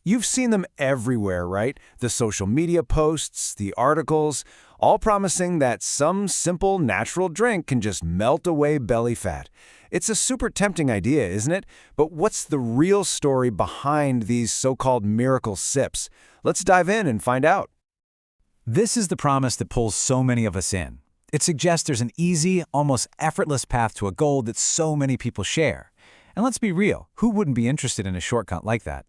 You've seen them everywhere, right? The social media posts, the articles, all promising that some simple natural drink can just melt away belly fat. It's a super tempting idea, isn't it? But what's the real story behind these so-called miracle sips? Let's dive in and find out. This is the promise that pulls so many of us in. It suggests there's an easy, almost effortless path to a goal that so many people share. And let's be real, who wouldn't be interested in a shortcut like that?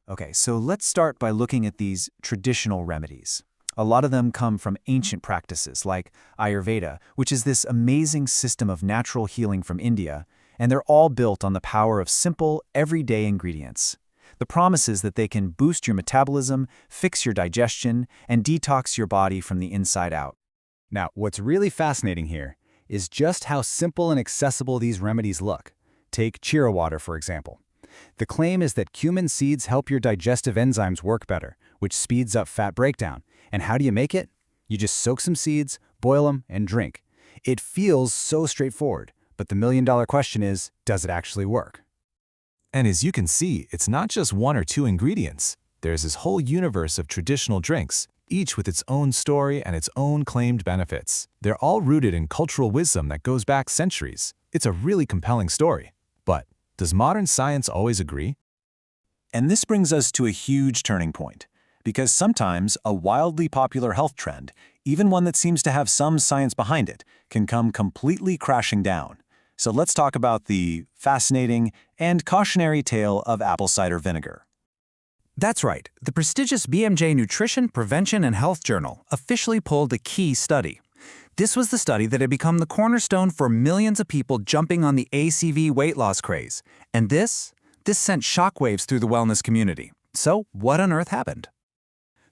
Okay, so let's start by looking at these traditional remedies. A lot of them come from ancient practices like Ayurveda, which is this amazing system of natural healing from India, and they're all built on the power of simple, everyday ingredients. The promise is that they can boost your metabolism, fix your digestion, and detox your body from the inside out. Now, what's really fascinating here is just how simple and accessible these remedies look. Take Chira water, for example. The claim is that cumin seeds help your digestive enzymes work better, which speeds up fat breakdown. And how do you make it? You just soak some seeds, boil them, and drink. It feels so straightforward, but the million-dollar question is, does it actually work? And as you can see, it's not just one or two ingredients. There's this whole universe of traditional drinks, each with its own story and its own claimed benefits. They're all rooted in cultural wisdom that goes back centuries. It's a really compelling story. But does modern science always agree? And this brings us to a huge turning point, because sometimes a wildly popular health trend, even one that seems to have some science behind it, can come completely crashing down. So let's talk about the fascinating and cautionary tale of apple cider vinegar. That's right. The prestigious BMJ Nutrition, Prevention, and Health Journal officially pulled a key study. This was the study that had become the cornerstone for millions of people jumping on the ACV weight loss craze. And this sent shockwaves through the wellness community. So what on earth happened?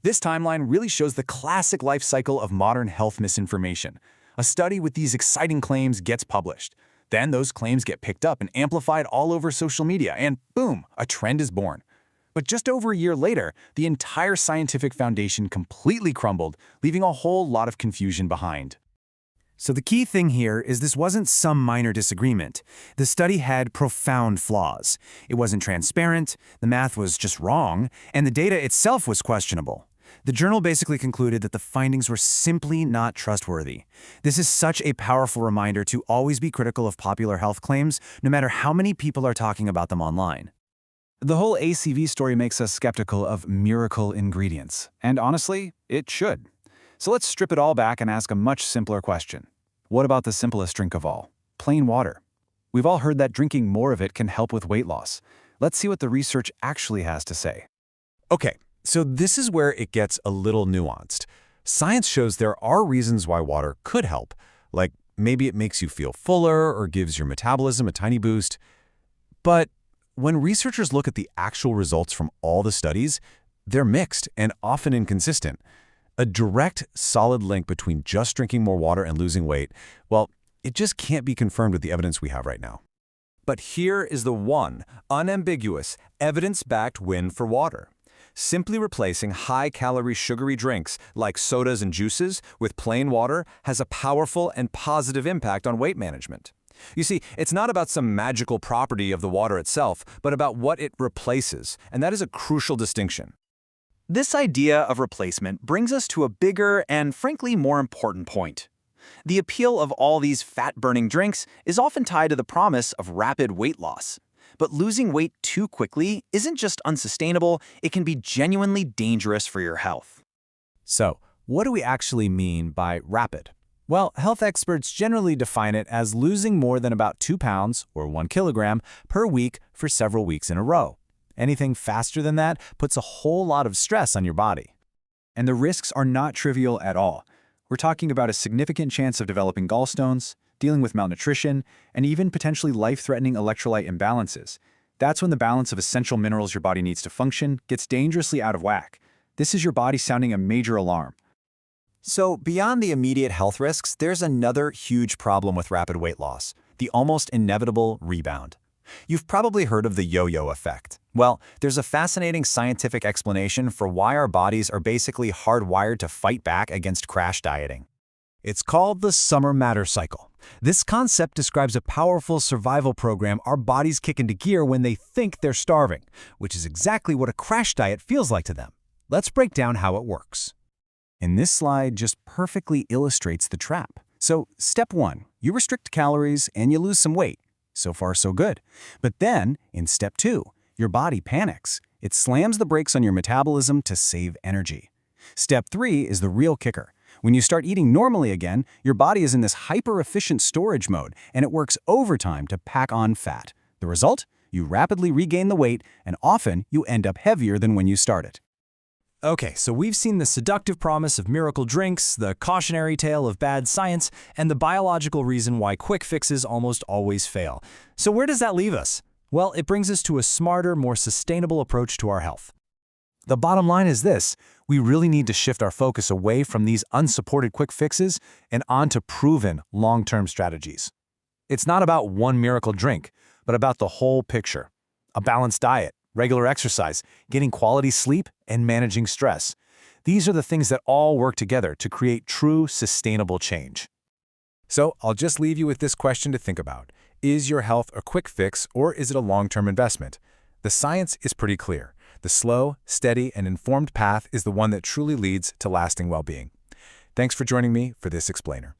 This timeline really shows the classic life cycle of modern health misinformation. A study with these exciting claims gets published. Then those claims get picked up and amplified all over social media, and boom, a trend is born. But just over a year later, the entire scientific foundation completely crumbled, leaving a whole lot of confusion behind. So the key thing here is this wasn't some minor disagreement. The study had profound flaws. It wasn't transparent, the math was just wrong, and the data itself was questionable. The journal basically concluded that the findings were simply not trustworthy. This is such a powerful reminder to always be critical of popular health claims, no matter how many people are talking about them online. The whole ACV story makes us skeptical of miracle ingredients. And honestly, it should. So let's strip it all back and ask a much simpler question. What about the simplest drink of all? Plain water. We've all heard that drinking more of it can help with weight loss. Let's see what the research actually has to say. Okay, so this is where it gets a little nuanced. Science shows there are reasons why water could help, like maybe it makes you feel fuller or gives your metabolism a tiny boost. But when researchers look at the actual results from all the studies, they're mixed and often inconsistent. A direct, solid link between just drinking more water and losing weight, well, it just can't be confirmed with the evidence we have right now. But here is the one, unambiguous, evidence-backed win for water. Simply replacing high-calorie sugary drinks like sodas and juices with plain water has a powerful and positive impact on weight management. You see, it's not about some magical property of the water itself, but about what it replaces, and that is a crucial distinction. This idea of replacement brings us to a bigger and frankly more important point. The appeal of all these fat-burning drinks is often tied to the promise of rapid weight loss. But losing weight too quickly isn't just unsustainable, it can be genuinely dangerous for your health. So, what do we actually mean by rapid? Well, health experts generally define it as losing more than about 2 pounds, or 1 kilogram, per week for several weeks in a row. Anything faster than that puts a whole lot of stress on your body. And the risks are not trivial at all. We're talking about a significant chance of developing gallstones, dealing with malnutrition, and even potentially life-threatening electrolyte imbalances. That's when the balance of essential minerals your body needs to function gets dangerously out of whack. This is your body sounding a major alarm. So, beyond the immediate health risks, there's another huge problem with rapid weight loss, the almost inevitable rebound. You've probably heard of the yo-yo effect. Well, there's a fascinating scientific explanation for why our bodies are basically hardwired to fight back against crash dieting. It's called the summer matter cycle. This concept describes a powerful survival program our bodies kick into gear when they think they're starving, which is exactly what a crash diet feels like to them. Let's break down how it works. And this slide just perfectly illustrates the trap. So, step 1, you restrict calories and you lose some weight. So far, so good. But then, in step 2, your body panics. It slams the brakes on your metabolism to save energy. Step 3 is the real kicker. When you start eating normally again, your body is in this hyper-efficient storage mode, and it works overtime to pack on fat. The result? You rapidly regain the weight, and often you end up heavier than when you started. Okay, so we've seen the seductive promise of miracle drinks, the cautionary tale of bad science, and the biological reason why quick fixes almost always fail. So where does that leave us? Well, it brings us to a smarter, more sustainable approach to our health. The bottom line is this: we really need to shift our focus away from these unsupported quick fixes and onto proven long-term strategies. It's not about one miracle drink, but about the whole picture. A balanced diet, regular exercise, getting quality sleep, and managing stress. These are the things that all work together to create true, sustainable change. So I'll just leave you with this question to think about. Is your health a quick fix, or is it a long-term investment? The science is pretty clear. The slow, steady, and informed path is the one that truly leads to lasting well-being. Thanks for joining me for this explainer.